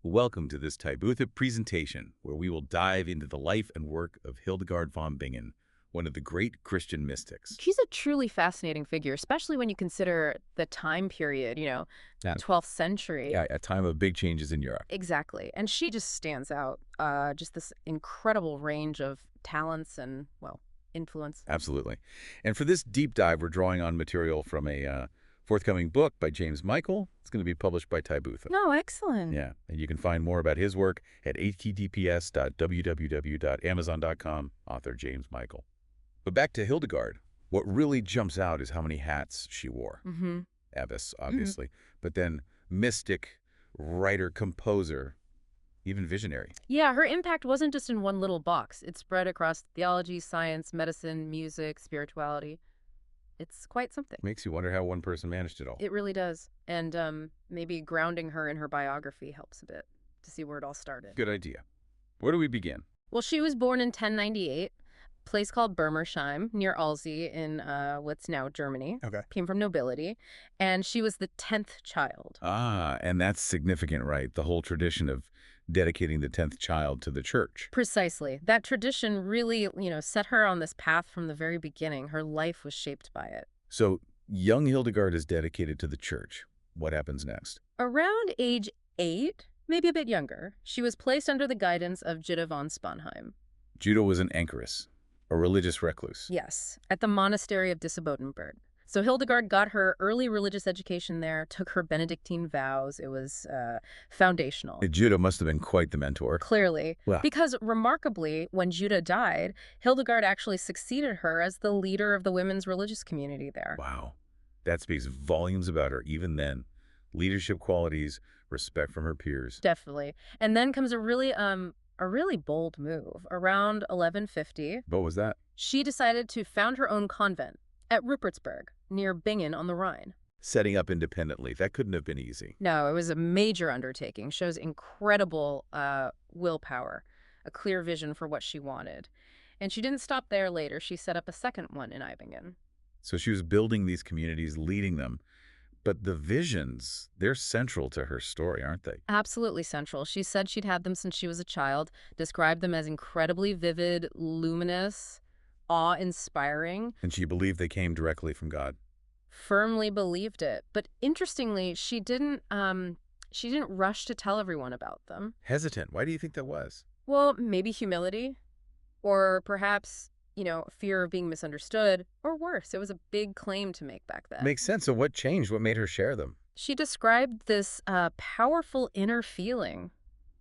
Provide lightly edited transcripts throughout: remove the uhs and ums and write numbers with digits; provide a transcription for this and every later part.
Welcome to this Tybootha presentation, where we will dive into the life and work of Hildegard von Bingen, one of the great Christian mystics. She's a truly fascinating figure, especially when you consider the time period, Yeah. 12th century. Yeah, a time of big changes in Europe. Exactly. And she just stands out. Just this incredible range of talents and, well, influence. Absolutely. And for this deep dive, we're drawing on material from a forthcoming book by James Michael. It's going to be published by Tybootha. Oh, excellent. Yeah, and you can find more about his work at https://www.amazon.com, author James Michael. But back to Hildegard. What really jumps out is how many hats she wore. Mm-hmm. Abbess, obviously, but then mystic, writer, composer, even visionary. Yeah, her impact wasn't just in one little box. It spread across theology, science, medicine, music, spirituality. It's quite something. Makes you wonder how one person managed it all. It really does. And maybe grounding her in her biography helps a bit to see where it all started. Good idea. Where do we begin? Well, she was born in 1098, a place called Bermersheim near Alzey in what's now Germany. Okay. Came from nobility, and she was the 10th child. Ah, and that's significant, right? The whole tradition of dedicating the 10th child to the church. Precisely. That tradition really, set her on this path from the very beginning. Her life was shaped by it. So, young Hildegard is dedicated to the church. What happens next? Around age 8, maybe a bit younger, she was placed under the guidance of Jutta von Sponheim. Jutta was an anchoress, a religious recluse. Yes, at the monastery of Disibodenberg. So Hildegard got her early religious education there, took her Benedictine vows. It was foundational. Jutta must have been quite the mentor. Clearly. Well. Because remarkably, when Jutta died, Hildegard actually succeeded her as the leader of the women's religious community there. Wow. That speaks volumes about her even then. Leadership qualities, respect from her peers. Definitely. And then comes a really bold move. Around 1150, What was that? she decided to found her own convent at Rupertsberg, near Bingen on the Rhine. Setting up independently. That couldn't have been easy. No, it was a major undertaking. Shows incredible willpower, a clear vision for what she wanted. And she didn't stop there later. She set up a second one in Eibingen. So she was building these communities, leading them. But the visions, they're central to her story, aren't they? Absolutely central. She said she'd had them since she was a child, described them as incredibly vivid, luminous, awe-inspiring. And she believed they came directly from God. Firmly believed it. But interestingly, she didn't rush to tell everyone about them. Hesitant. Why do you think that was? Well, maybe humility, or perhaps, fear of being misunderstood, or worse. It was a big claim to make back then. Makes sense. So what changed? What made her share them? She described this powerful inner feeling,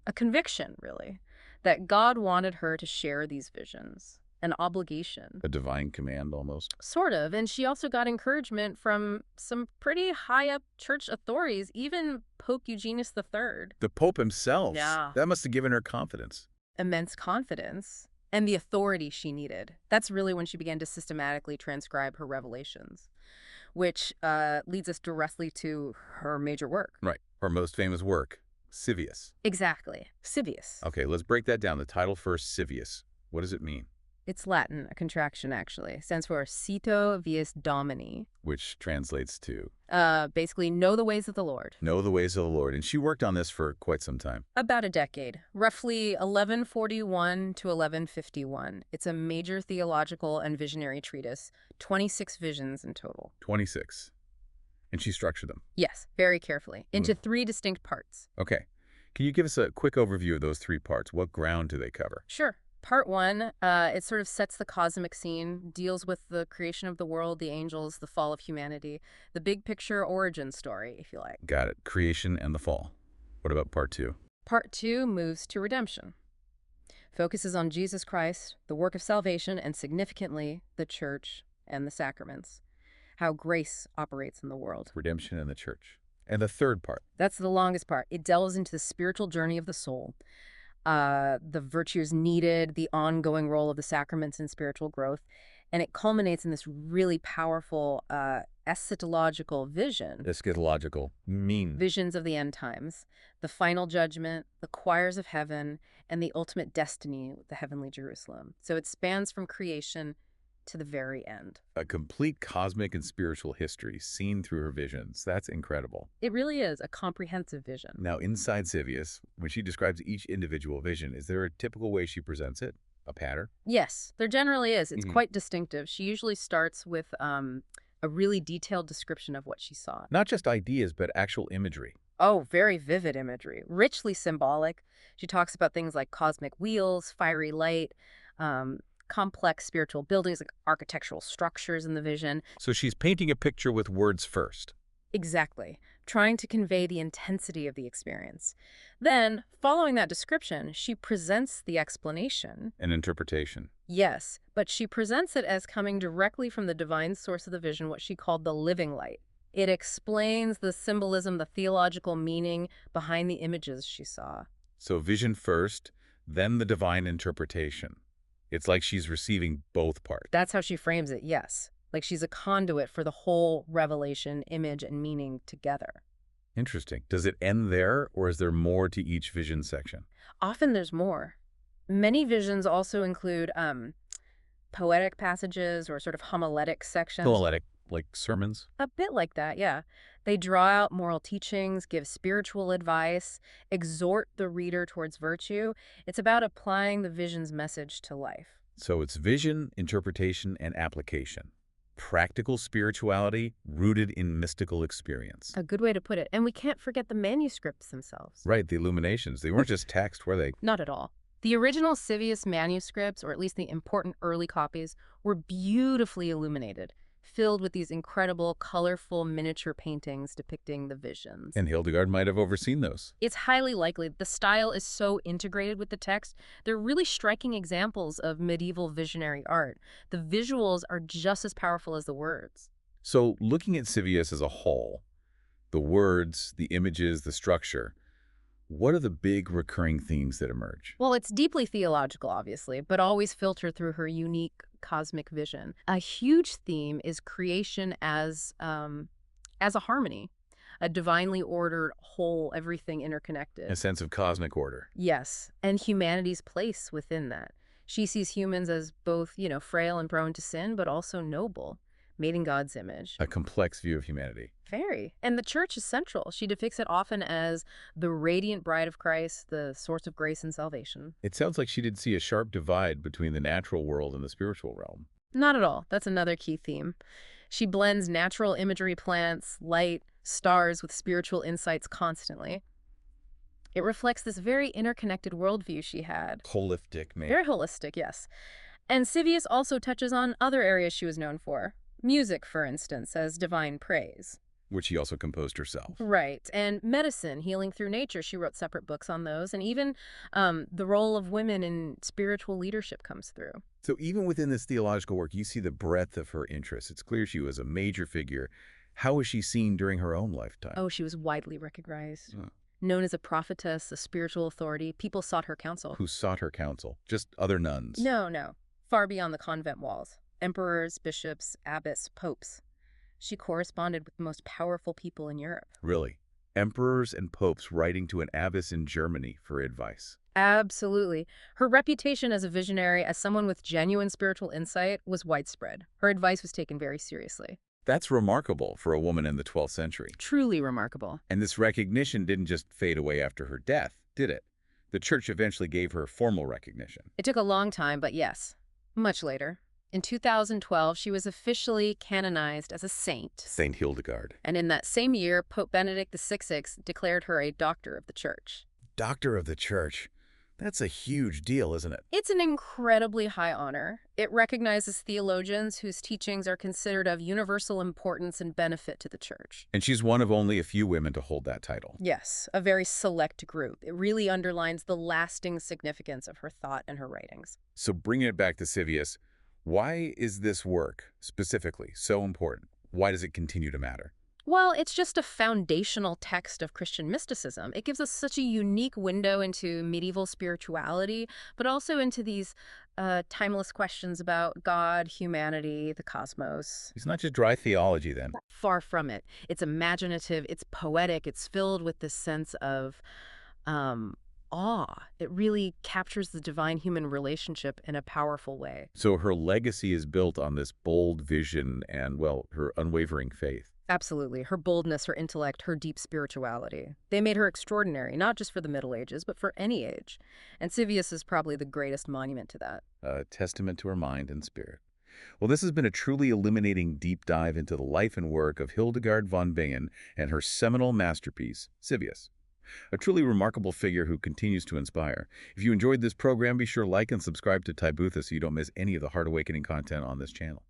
a conviction, really, that God wanted her to share these visions. An obligation. A divine command, almost. Sort of. And she also got encouragement from some pretty high-up church authorities, even Pope Eugenius III. The Pope himself. Yeah. That must have given her confidence. Immense confidence and the authority she needed. That's really when she began to systematically transcribe her revelations, which leads us directly to her major work. Right. Her most famous work, Scivias. Exactly. Scivias. Okay, let's break that down. The title first, Scivias. What does it mean? It's Latin, a contraction, actually. It stands for Cito Vias Domini. Which translates to? Basically, know the ways of the Lord. Know the ways of the Lord. And she worked on this for quite some time. About a decade, roughly 1141 to 1151. It's a major theological and visionary treatise, 26 visions in total. 26. And she structured them. Yes, very carefully, into 3 distinct parts. Okay. Can you give us a quick overview of those 3 parts? What ground do they cover? Sure. Part 1, it sort of sets the cosmic scene, deals with the creation of the world, the angels, the fall of humanity, the big picture origin story, if you like. Got it. Creation and the fall. What about part 2? Part 2 moves to redemption. Focuses on Jesus Christ, the work of salvation, and significantly, the church and the sacraments. How grace operates in the world. Redemption and the church. And the third part? That's the longest part. It delves into the spiritual journey of the soul. The virtues needed, the ongoing role of the sacraments in spiritual growth, and it culminates in this really powerful eschatological vision. Eschatological mean? Visions of the end times, the final judgment, the choirs of heaven, and the ultimate destiny, the heavenly Jerusalem. So it spans from creation to the very end. A complete cosmic and spiritual history seen through her visions. That's incredible. It really is a comprehensive vision. Now, inside Scivias, when she describes each individual vision, is there a typical way she presents it? A pattern? Yes, there generally is. It's quite distinctive. She usually starts with a really detailed description of what she saw. Not just ideas, but actual imagery. Oh, very vivid imagery, richly symbolic. She talks about things like cosmic wheels, fiery light, complex spiritual buildings, like architectural structures in the vision. So she's painting a picture with words first. Exactly, trying to convey the intensity of the experience. Then, following that description, she presents the explanation. An interpretation. Yes, but she presents it as coming directly from the divine source of the vision, what she called the living light. It explains the symbolism, the theological meaning behind the images she saw. So vision first, then the divine interpretation. It's like she's receiving both parts. That's how she frames it, yes. Like she's a conduit for the whole revelation, image, and meaning together. Interesting. Does it end there, or is there more to each vision section? Often there's more. Many visions also include poetic passages or sort of homiletic sections. Homiletic, like sermons? A bit like that, yeah. They draw out moral teachings, give spiritual advice, exhort the reader towards virtue. It's about applying the vision's message to life. So it's vision, interpretation, and application. Practical spirituality rooted in mystical experience. A good way to put it. And we can't forget the manuscripts themselves. Right, the illuminations. They weren't just text, were they? Not at all. The original Scivias manuscripts, or at least the important early copies, were beautifully illuminated, filled with these incredible, colorful miniature paintings depicting the visions. And Hildegard might have overseen those. It's highly likely. The style is so integrated with the text. They're really striking examples of medieval visionary art. The visuals are just as powerful as the words. So looking at Scivias as a whole, the words, the images, the structure, what are the big recurring themes that emerge? Well, it's deeply theological, obviously, but always filtered through her unique cosmic vision. A huge theme is creation as a harmony, a divinely ordered whole, everything interconnected. A sense of cosmic order. Yes, and humanity's place within that. She sees humans as both, frail and prone to sin, but also noble, made in God's image. A complex view of humanity. Very. And the church is central. She depicts it often as the radiant bride of Christ, the source of grace and salvation. It sounds like she did see a sharp divide between the natural world and the spiritual realm. Not at all. That's another key theme. She blends natural imagery, plants, light, stars with spiritual insights constantly. It reflects this very interconnected worldview she had. Holistic, maybe. Very holistic, yes. And Scivias also touches on other areas she was known for. Music, for instance, as divine praise. Which she also composed herself. Right. And medicine, healing through nature. She wrote separate books on those. And even the role of women in spiritual leadership comes through. So even within this theological work, you see the breadth of her interests. It's clear she was a major figure. How was she seen during her own lifetime? Oh, she was widely recognized. Known as a prophetess, a spiritual authority, people sought her counsel. Who sought her counsel? Just other nuns? No. Far beyond the convent walls. Emperors, bishops, abbess, popes. She corresponded with the most powerful people in Europe. Really? Emperors and popes writing to an abbess in Germany for advice? Absolutely. Her reputation as a visionary, as someone with genuine spiritual insight, was widespread. Her advice was taken very seriously. That's remarkable for a woman in the 12th century. Truly remarkable. And this recognition didn't just fade away after her death, did it? The church eventually gave her formal recognition. It took a long time, but yes, much later. In 2012, she was officially canonized as a saint. Saint Hildegard. And in that same year, Pope Benedict XVI declared her a doctor of the church. Doctor of the church. That's a huge deal, isn't it? It's an incredibly high honor. It recognizes theologians whose teachings are considered of universal importance and benefit to the church. And she's one of only a few women to hold that title. Yes, a very select group. It really underlines the lasting significance of her thought and her writings. So bringing it back to Scivias, why is this work, specifically, so important? Why does it continue to matter? Well, it's just a foundational text of Christian mysticism. It gives us such a unique window into medieval spirituality, but also into these timeless questions about God, humanity, the cosmos. It's not just dry theology, then. Far from it. It's imaginative, it's poetic, it's filled with this sense of awe. It really captures the divine-human relationship in a powerful way. So her legacy is built on this bold vision and, well, her unwavering faith. Absolutely. Her boldness, her intellect, her deep spirituality. They made her extraordinary, not just for the Middle Ages, but for any age. And Scivias is probably the greatest monument to that. A testament to her mind and spirit. Well, this has been a truly illuminating deep dive into the life and work of Hildegard von Bingen and her seminal masterpiece, Scivias. A truly remarkable figure who continues to inspire. If you enjoyed this program, be sure to like and subscribe to Tybootha so you don't miss any of the Heart Awakening content on this channel.